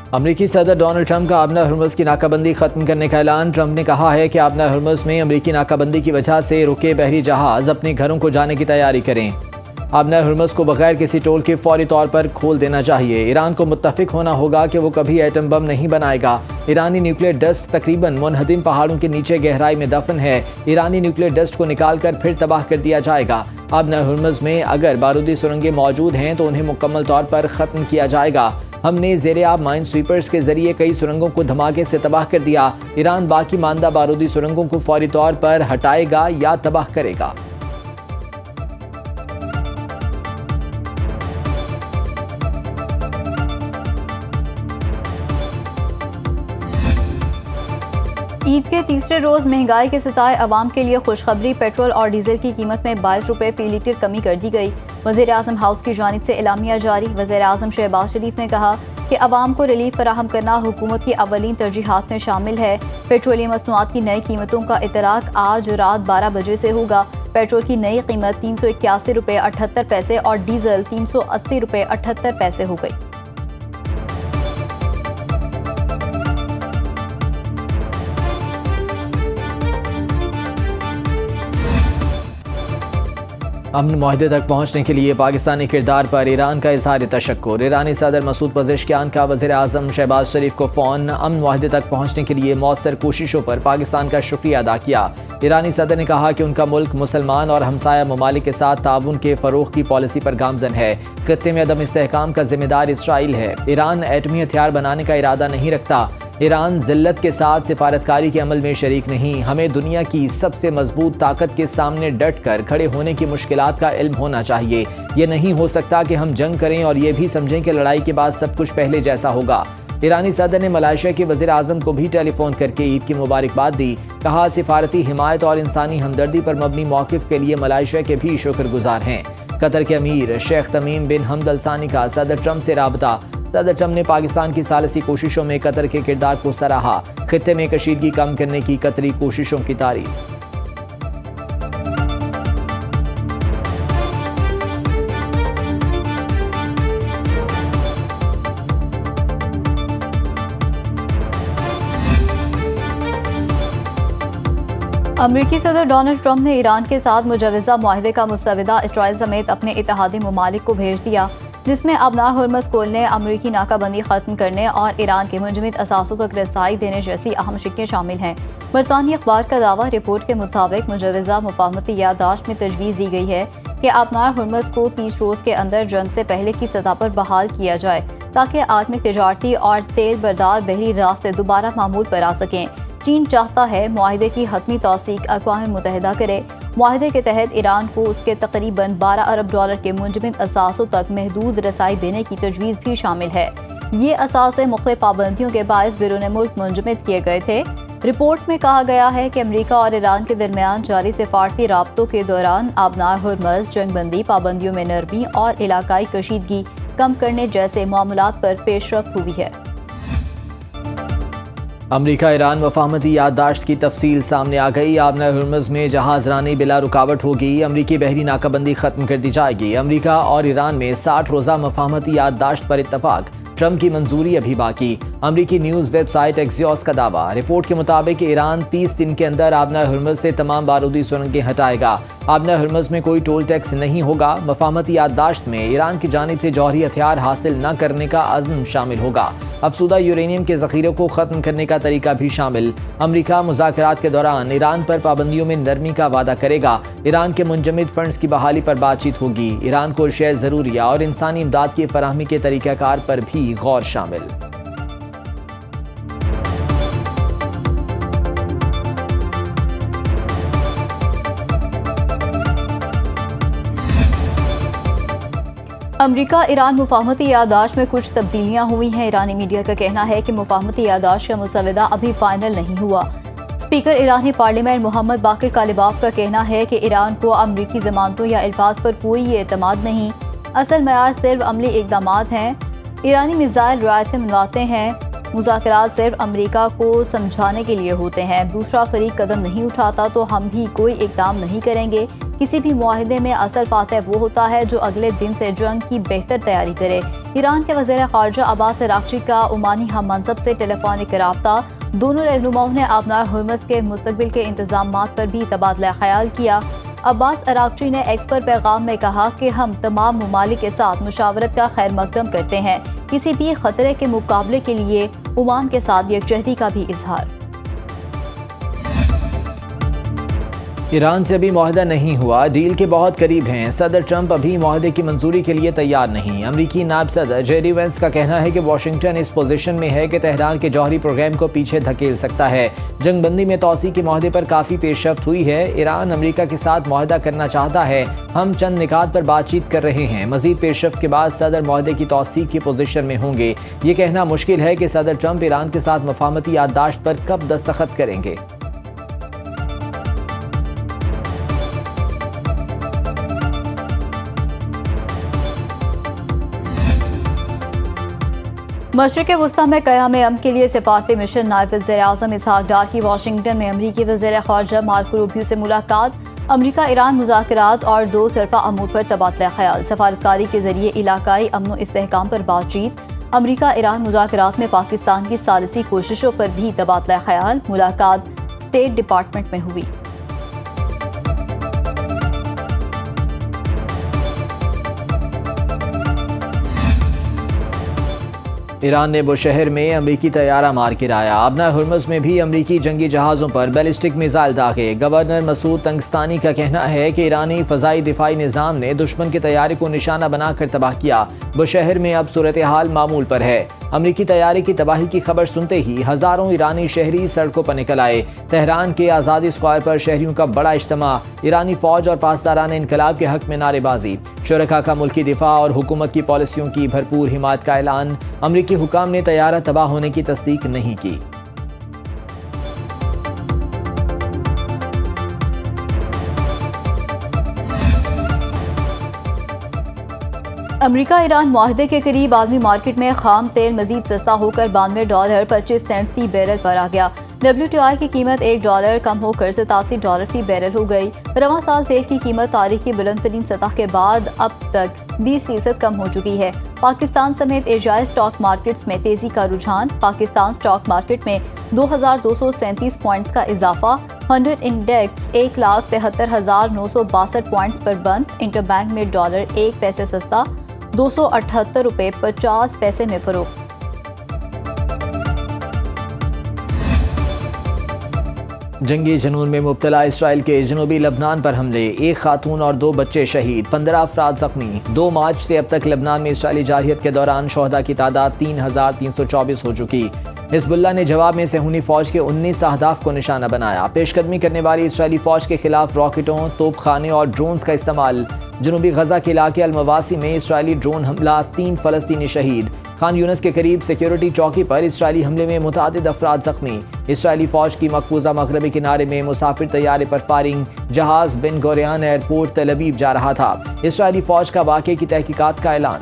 अमरीकी सदर Donald Trump का आबना हुर्मुज़ की नाकाबंदी खत्म करने का ऐलान। ट्रंप ने कहा है कि आबना हुर्मुज़ में अमरीकी नाकाबंदी की वजह से रुके बहरी जहाज अपने घरों को जाने की तैयारी करें। आबना हुर्मुज़ को बगैर किसी टोल के फौरी तौर पर खोल देना चाहिए। ईरान को मुत्तफिक होना होगा कि वो कभी एटम बम नहीं बनाएगा। ईरानी न्यूक्लियर डस्ट तकरीबन मुनहदिम पहाड़ों के नीचे गहराई में दफन है। ईरानी न्यूक्लियर डस्ट को निकाल कर फिर तबाह कर दिया जाएगा। आबना हुर्मुज़ में अगर बारूदी सुरंगें मौजूद हैं तो उन्हें मुकम्मल तौर पर ख़त्म किया जाएगा। हमने ज़ेरे आब माइन स्वीपर्स के जरिए कई सुरंगों को धमाके से तबाह कर दिया। ईरान बाकी मानदा बारूदी सुरंगों को फौरी तौर पर हटाएगा या तबाह करेगा। ईद के तीसरे रोज महंगाई के सताए अवाम के लिए खुशखबरी। पेट्रोल और डीजल की कीमत में 22 रुपये फी लीटर कमी कर दी गई। वज़ीर आज़म हाउस की जानिब से एलामिया जारी। वज़ीर आज़म शहबाज शरीफ ने कहा कि अवाम को रिलीफ फराहम करना हुकूमत की अवलीन तरजीहात में शामिल है। पेट्रोलियम मसनूआत की नई कीमतों का इतलाक आज रात 12 बजे से होगा। पेट्रोल की नई कीमत 381 रुपये 78 पैसे और डीजल 380 रुपये 78 पैसे हो गई। अमन मुआहदे तक पहुँचने के लिए पाकिस्तानी किरदार पर ईरान का इजहार तशक्कुर। ईरानी सदर मसूद पज़ेश्कियान का वज़ीर आज़म शहबाज शरीफ को फ़ोन। अमन मुआहदे तक पहुँचने के लिए मौसर कोशिशों पर पाकिस्तान का शुक्रिया अदा किया। ईरानी सदर ने कहा कि उनका मुल्क मुसलमान और हमसाया ममालिक के साथ ताउन के फ़रोग़ की पॉलिसी पर गामज़न है। खित्ते में अदम इस्तेहकाम का जिम्मेदार इसराइल है। ईरान एटमी हथियार बनाने का इरादा नहीं रखता। ईरान जिल्लत के साथ सिफारतकारी के अमल में शरीक नहीं। हमें दुनिया की सबसे मजबूत ताकत के सामने डट कर खड़े होने की मुश्किलात का इल्म होना चाहिए। ये नहीं हो सकता कि हम जंग करें और ये भी समझें कि लड़ाई के बाद सब कुछ पहले जैसा होगा। ईरानी सदर ने मलेशिया के वज़ीर आज़म को भी टेलीफोन करके ईद की मुबारकबाद दी। कहा सिफारती हिमायत और इंसानी हमदर्दी पर मबनी मौक़िफ़ के लिए मलेशिया के भी शुक्रगुजार हैं। कतर के अमीर शेख तमीम बिन हमद अल सानी का सदर ट्रंप से राबता। सदर ट्रंप ने पाकिस्तान की सालसी कोशिशों में कतर के किरदार को सराहा। खित्ते में कशीदगी कम करने की कतरी कोशिशों की तारीफ। अमरीकी सदर डोनाल्ड ट्रंप ने ईरान के साथ मुजवज़ा मुआहदे का मुस्तविदा इसराइल समेत अपने इत्तेहादी ममालिक को भेज दिया, जिसमें आबना हुर्मुज़ खोलने, अमरीकी नाकाबंदी ख़त्म करने और ईरान के मुंजमद असासों तक रसाई देने जैसी अहम शिक्कें शामिल हैं। बरतानी अखबार का दावा। रिपोर्ट के मुताबिक मुजवज़ा मुफाहमती याददाश्त में तजवीज़ दी गई है कि आबना हुर्मुज़ को 30 रोज़ के अंदर जंग से पहले की सतह पर बहाल किया जाए, ताकि आत्मिक तजारती और तेल बरदार बहरी रास्ते दोबारा मामूल पर आ सकें। चीन चाहता है मुआहदे की हतमी तौसीक अक़वाम मुत्तहिदा करे। मुआहदे के तहत ईरान को उसके तकरीबन 12 अरब डॉलर के मुंजमद असासों तक महदूद रसाई देने की तजवीज़ भी शामिल है। ये असासे मुख्तलिफ पाबंदियों के बायस बैरून मुल्क मुंजमद किए गए थे। रिपोर्ट में कहा गया है कि अमरीका और ईरान के दरमियान जारी सिफारती राब्तों के दौरान आबना हुर्मुज़, जंगबंदी, पाबंदियों में नरमी और इलाकाई कशीदगी कम करने जैसे मामलात पर पेशरफ्त हुई है। अमरीका ईरान मुफाहमती याददाश्त की तफसील सामने आ गई। आबना हुर्मुज़ में जहाज रानी बिला रुकावट होगी। अमरीकी बहरी नाकाबंदी खत्म कर दी जाएगी। अमरीका और ईरान में 60 रोज़ा मुफाहमती याददाश्त पर इत्तफाक। ट्रंप की मंजूरी अभी बाकी। अमरीकी न्यूज़ वेबसाइट एक्सियोस का दावा। रिपोर्ट के मुताबिक ईरान 30 दिन के अंदर आबना हुर्मुज़ से तमाम बारूदी सुरंगें हटाएगा। आबना हुर्मुज़ में कोई टोल टैक्स नहीं होगा। मुफाहमती याददाश्त में ईरान की जानिब से जौहरी हथियार हासिल न करने का अज़्म शामिल होगा। अफसूदा यूरेनियम के ज़ख़ीरे को ख़त्म करने का तरीका भी शामिल। अमरीका मुज़ाकरात के दौरान ईरान पर पाबंदियों में नरमी का वादा करेगा। ईरान के मुंजमद फंड्स की बहाली पर बातचीत होगी। ईरान को अशिया ज़रूरिया और इंसानी इमदाद की फराहमी के तरीक़ाकार पर भी गौर शामिल। अमरीका ईरान मुफाहमती याददाश्त में कुछ तब्दीलियां हुई हैं। ईरानी मीडिया का कहना है कि मुफाहमती याददाश्त का मुसवदा अभी फाइनल नहीं हुआ। स्पीकर ईरानी पार्लियामेंट मोहम्मद बाकिर कालिबाफ का कहना है कि ईरान को अमरीकी ज़मानतों या अल्फाज पर कोई एतमाद नहीं, असल मयार सिर्फ अमली इकदामात हैं। ईरानी मिसाइल रियायतें मनवाते हैं। मुज़ाकरात सिर्फ अमेरिका को समझाने के लिए होते हैं। दूसरा फरीक कदम नहीं उठाता तो हम भी कोई इकदाम नहीं करेंगे। किसी भी मुआहदे में असल फातह वो होता है जो अगले दिन से जंग की बेहतर तैयारी करे। ईरान के वज़ीर ख़ारजा अब्बास अराग़ची का ओमानी हम मनसब से टेलीफोनिक राब्ता। दोनों रहनुमाओं ने अबनाए हुर्मुज़ के मुस्तक़बिल के इंतज़ामात पर भी तबादला ख्याल किया। अब्बास अराग़ची ने एक्स पर पैगाम में कहा कि हम तमाम ममालिक के साथ मुशावरत का खैर मकदम करते हैं। किसी भी खतरे के मुकाबले के लिए ओमान के साथ यकजहती का भी इजहार। ईरान से अभी मुआहदा नहीं हुआ, डील के बहुत करीब हैं। सदर ट्रंप अभी मुआहदे की मंजूरी के लिए तैयार नहीं। अमरीकी नायब सदर जेडी वेंस का कहना है कि वाशिंगटन इस पोजीशन में है कि तेहरान के जौहरी प्रोग्राम को पीछे धकेल सकता है। जंगबंदी में तोसी के मुआहदे पर काफ़ी पेशरफ्त हुई है। ईरान अमरीका के साथ मुआहदा करना चाहता है। हम चंद निकात पर बातचीत कर रहे हैं। मजीद पेशरफ्त के बाद सदर मुआहदे की तोसी की पोजीशन में होंगे। ये कहना मुश्किल है कि सदर ट्रंप ईरान के साथ मफाहमती याददाश्त पर कब दस्तखत करेंगे। मशरिक़ वस्ता में क़याम अमन के लिए सिफारती मिशन। नायब वज़ीर-ए-आज़म इसहाक डार की वाशिंगटन में अमरीकी वज़ीर ख़ारजा मार्को रूबियो से मुलाकात। अमरीका ईरान मुज़ाकरात और दो तरफ़ा अमूर पर तबादला ख्याल। सफारतकारी के जरिए इलाकाई अमन व इस्तेहकाम पर बातचीत। अमरीका ईरान मुज़ाकरात में पाकिस्तान की सालिसी कोशिशों पर भी तबादला ख्याल। मुलाकात स्टेट डिपार्टमेंट में हुई। ईरान ने बुशहर में अमरीकी तैयारा मार गिराया। अबना हुर्मुज़ में भी अमरीकी जंगी जहाज़ों पर बैलिस्टिक मिसाइल दागे। गवर्नर मसूद तंगस्तानी का कहना है कि ईरानी फ़ज़ाई दिफाई निज़ाम ने दुश्मन के तैयारे को निशाना बनाकर तबाह किया। बुशहर में अब सूरत हाल मामूल पर है। अमरीकी तैयारे की तबाही की खबर सुनते ही हज़ारों ईरानी शहरी सड़कों पर निकल आए। तेहरान के आज़ादी स्क्वायर पर शहरियों का बड़ा इज्तिमा। ईरानी फ़ौज और पासदारान इनकलाब के हक में नारेबाजी। शुरका का मुल्की दिफा और हुकूमत की पॉलिसियों की भरपूर हिमायत का ऐलान। अमरीकी हुकाम ने तैयारा तबाह होने की तस्दीक नहीं की। अमरीका ईरान मुआहदे के करीब आलमी मार्केट में खाम तेल मजीद सस्ता होकर $92.25 फी बैरल पर आ गया। WTI की कीमत $1 कम होकर $87 फी बैरल हो गई। रवां साल तेल की कीमत तारीख की बुलंद तरीन सतह के बाद अब तक 20% कम हो चुकी है। पाकिस्तान समेत एशियाई स्टॉक मार्केट्स में तेजी का रुझान। पाकिस्तान स्टॉक मार्केट में 2237 पॉइंट्स का इजाफा। 100 इंडेक्स 1,73,962 पॉइंट्स पर बंद। इंटरबैंक में डॉलर 1 पैसे सस्ता $278.50 में फरोख्त। जंगी जनून में मुब्तला इसराइल के जनूबी लबनान पर हमले। एक खातून और 2 बच्चे शहीद, 15 अफराद जख्मी। 2 मार्च से अब तक लबनान में इसराइली जारहियत के दौरान शोहदा की तादाद 3,324 हो चुकी। हिजबुल्लाह ने जवाब में सेहूनी फौज के 19 अहदाफ को निशाना बनाया। पेशकदमी करने वाली इसराइली फौज के खिलाफ रॉकेटों, तोपखाने और ड्रोन्स का इस्तेमाल। जनूबी गजा के इलाके अलमवासी में इसराइली ड्रोन हमला, 3 फलस्तीनी शहीद। खान यूनस के करीब सिक्योरिटी चौकी पर इसराइली हमले में मुतादिद अफराद जख्मी। इसराइली फौज की मकबूजा मगरबी किनारे में मुसाफिर तैयारे पर फायरिंग। जहाज बिन गोरियान एयरपोर्ट तल अवीव जा रहा था। इसराइली फौज का वाक़े की तहकीकात का ऐलान।